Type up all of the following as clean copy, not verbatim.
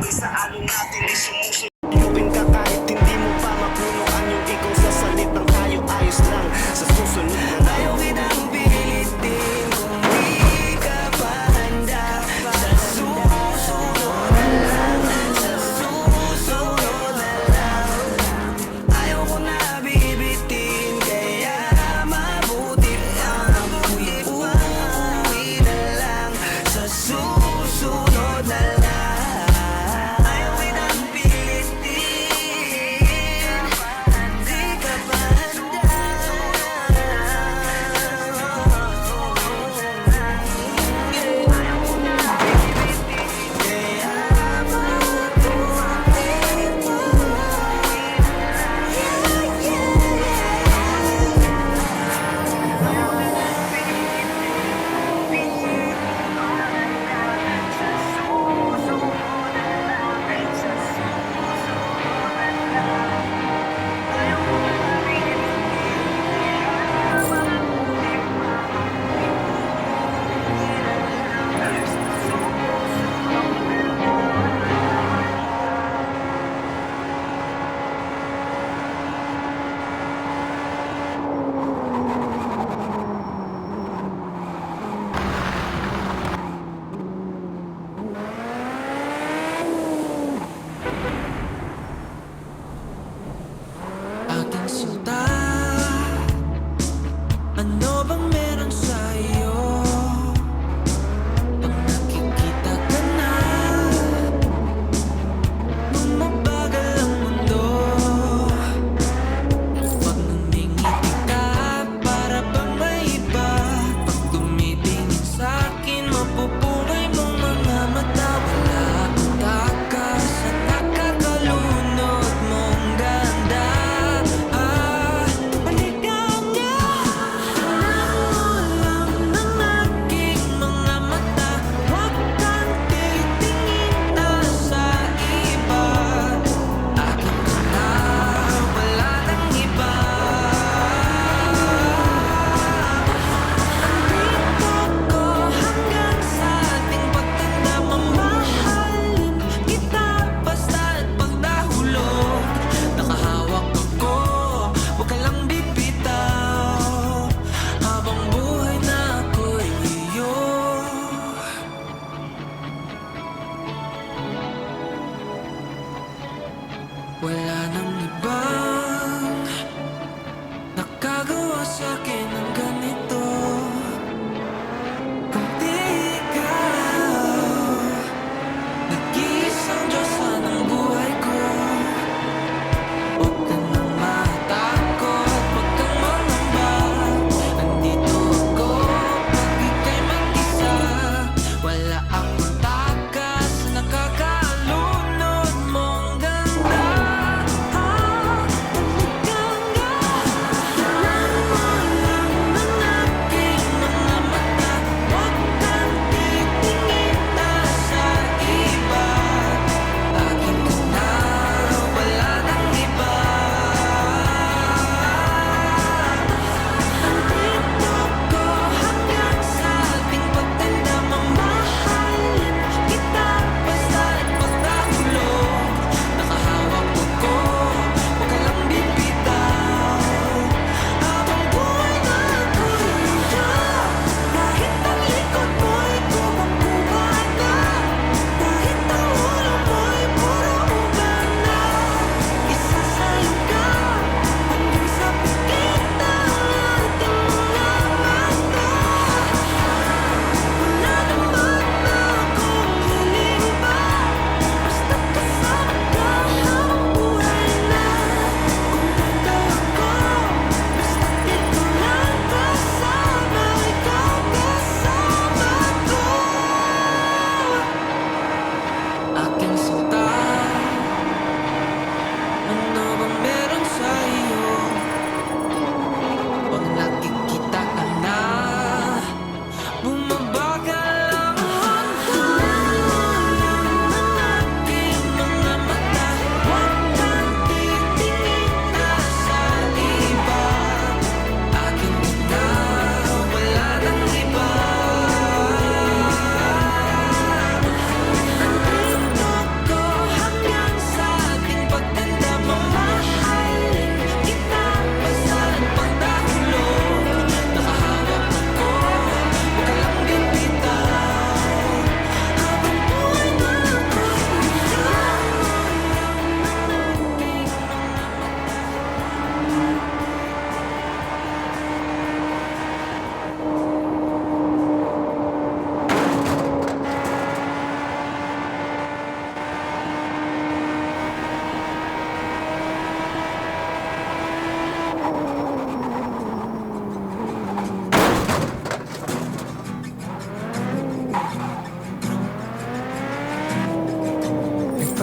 Sa alon natin ay sumusunod ka kahit hindi mo pa mapunuan yung ikaw sa salitang tayo ayos lang. Sa susunod na lang ayaw kitang pilitin kung di ka pa handa. Sa susunod na lang, sa susunod na lang. Ayaw ko na bibitin, kaya mabuti pang uuwi na lang. Sa susunod na lang. Aking sinta, ano bang meron sa'yo? Pag nakikita ka na, bumabagal ang mundo. Pag numingiti ka, para bang may iba. Pag tumitingin sa'kin, mapupungay mong mga mata. Wala akong takas at nakakalunod mong ganda. Wala nang ibang nakagawa sa'kin ng ganito. Kundi ikaw, nag-iisang Diyosa ng buhay ko. Huwag ka nang matakot, huwag kang mangamba. Nandito ako pag ika'y mag-isa. Wala akong takas, nakakalunod mong ganda.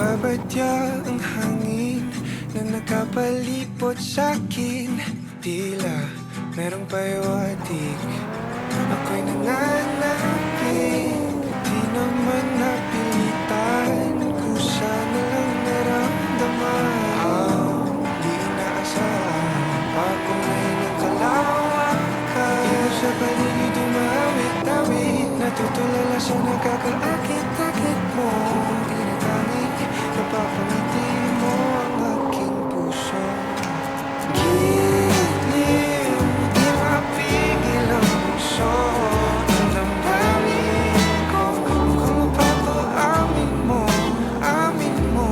Nagbabadya ang hangin na nakapalipot sa'kin. Tila merong payawatig, ako'y nananapin. Di naman napilitan, kusa na lang naramdaman. Di inaasahan, bago ngayon ang kalawakan. Ikaw sa paligid umawit-awit, natutulala sa nakakaakit-akit mo. Tinatangik, napapangiti mo ang aking puso. Giliw, di mapigil ang puso. Ang damdamin ko, mukhang mapapaamin mo, amin mo.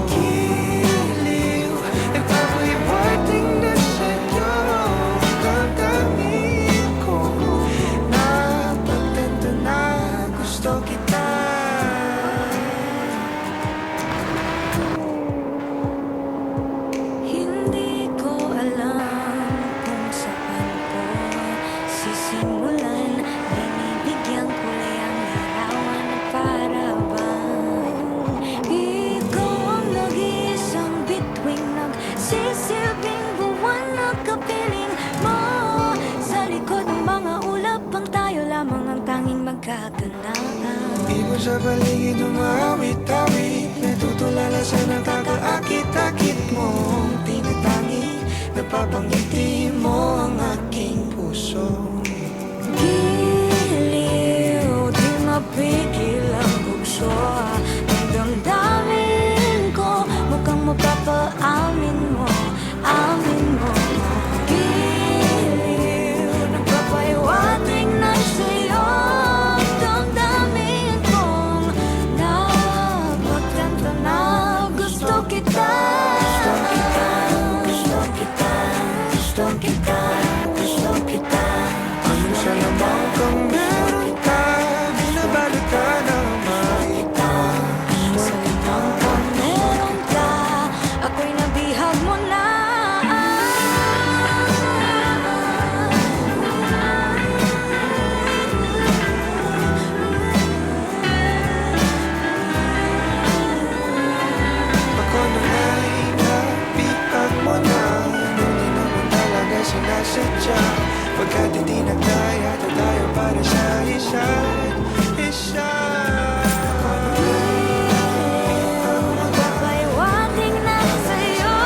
Giliw, nagpapahiwating na sa'yo. Ang damdamin ko, napagtanto na gusto kita. Hindi ko alam kung saan ko sisimulan. Binibigyan ko lang larawan na para bang ikaw ang nag-iisang bituin, nagsisilbing buwan na kapiling mo. Sa likod ng mga ulap ang tayo lamang ang tanging magkaganaan. Ibon sa paligid umawit-awit, natutulala sa nakakaakit-akit mo. Tinatangi, napapangiti mo ang aking puso. Giliw, di mapigil ang bugso. Ang damdamin ko, mukhang mapapaamin mo, amin mo. Giliw, nagpapahiwatig na sa'yo. Ang damdamin kong napagtanto na gusto kita. Gusto kita, gusto kita, gusto kita, gusto kita. Ano sa lamang kang meron ka, binabalot ka ng makita. Sa limang kung meron ka, ako'y nabihag mo na. Ako na nga'y napihag mo na, hindi naman talaga sinasadya. Pagkat hindi nagdaya, tatayo para sa isa't isa. Ako na Nagpapahiwatig na sa'yo.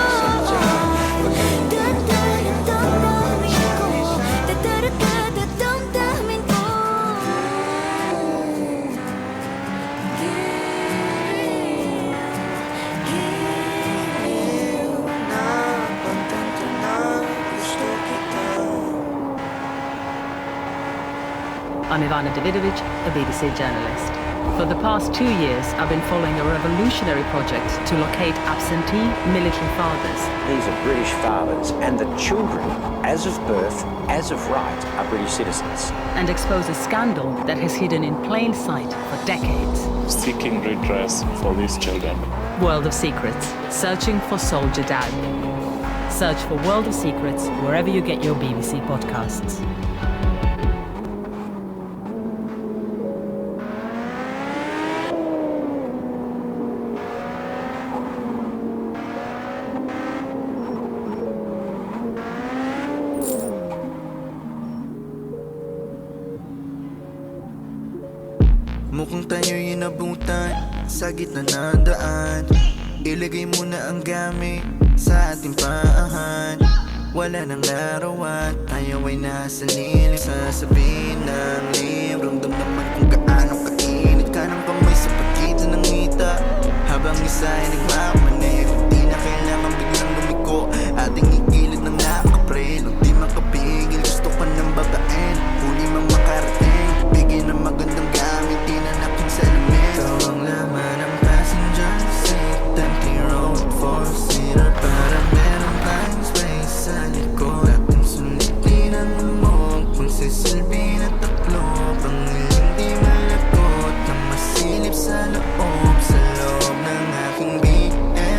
Dadadadamdamin ko, dadadadadamdamin ko. Giliw, napagtanto na gusto kita. I'm Ivana Davidovich, a BBC journalist. For the past 2 years, I've been following a revolutionary project to locate absentee military fathers. These are British fathers, and the children, as of birth, as of right, are British citizens. And expose a scandal that has hidden in plain sight for decades. Seeking redress for these children. World of Secrets, searching for Soldier Dad. Search for World of Secrets wherever you get your BBC podcasts. Mukhang tayo'y inabutan sa gitna ng daan. Ilagay mo na ang gamit sa ating paahan. Wala nang larawan, tayo ay nasa lilim. Sasabihin ng librong damdaman kung gaano kainit ka ng kamay sa pagitan ng ngita. Habang isa ay nagmamanig, di na kailangan biglang lumiko. Ating igilid ng nakapreno, di makapigil. Gusto ka ng babaen, huli mang makarating. Bigyan ng magandang gamit, di na naking salamin. Ikaw ang laman ng passenger seat, empty road, four-seater, para meron tayong space sa likod. Ating sulitin ang umog, kung sisilbi na tatlo. Pangiling di malakot, na masilip sa loob ng aking BM.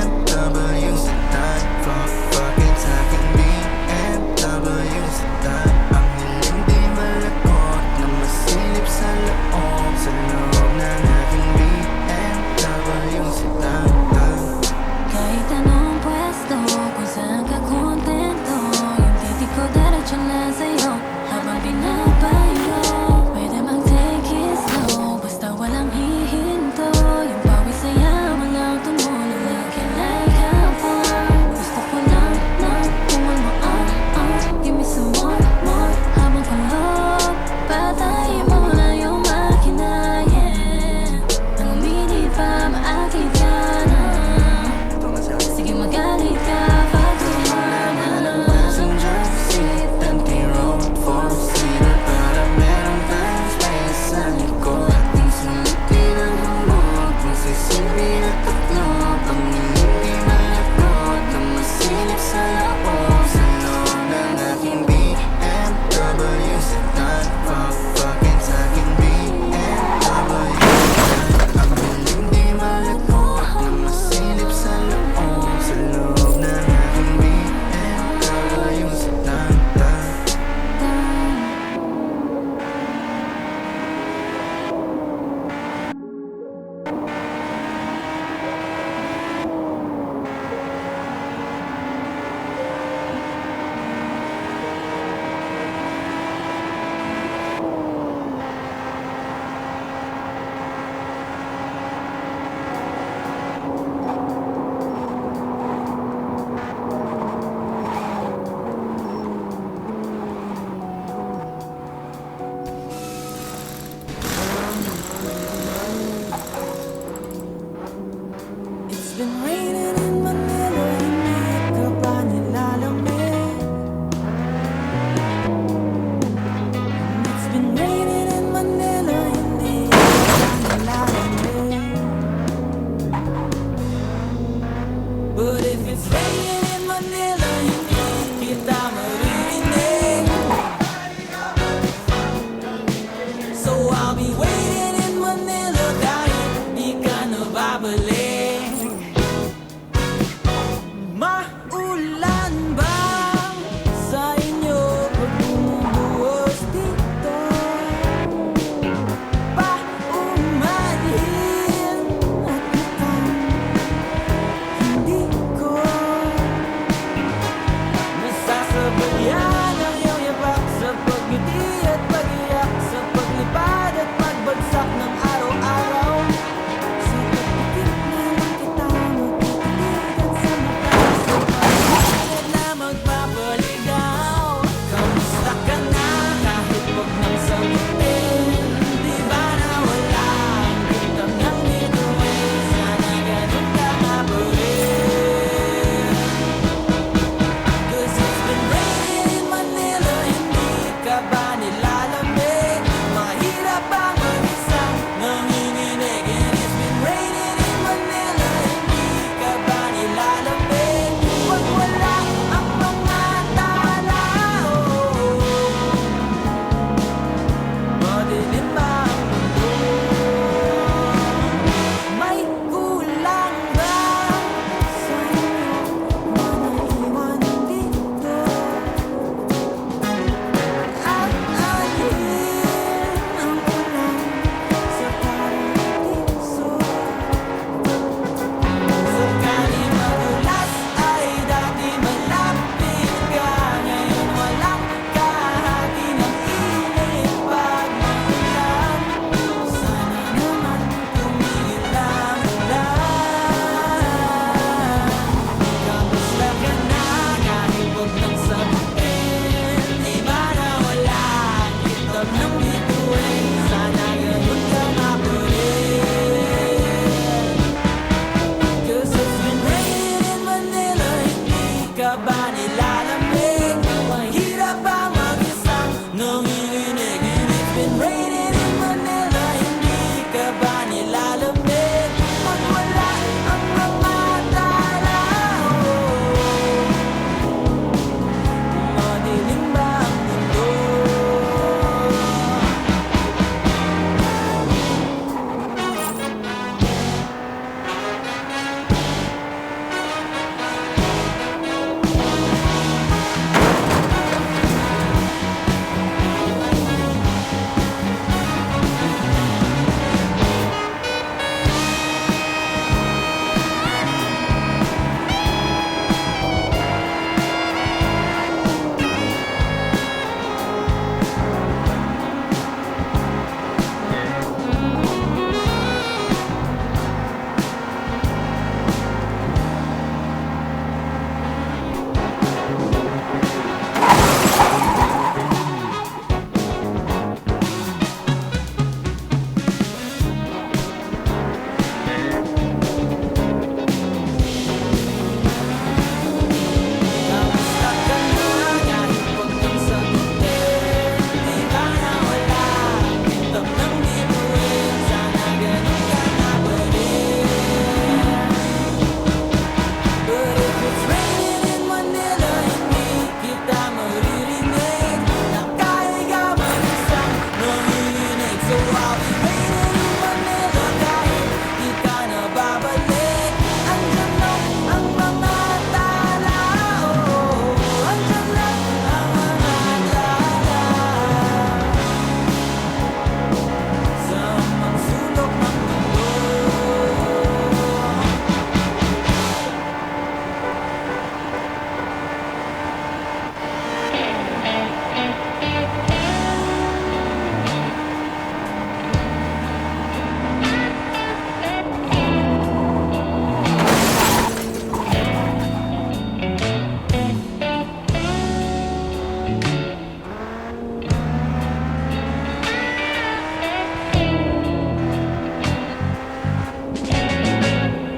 na tatlo, pag-ibig malapot na masilip sa loob, Sa loob ng aking BMW sedan, fuck-fucking sa aking BMW sedan. Ang hindi malapot na masilip sa loob, sa loob ng aking BMW sedan. It's been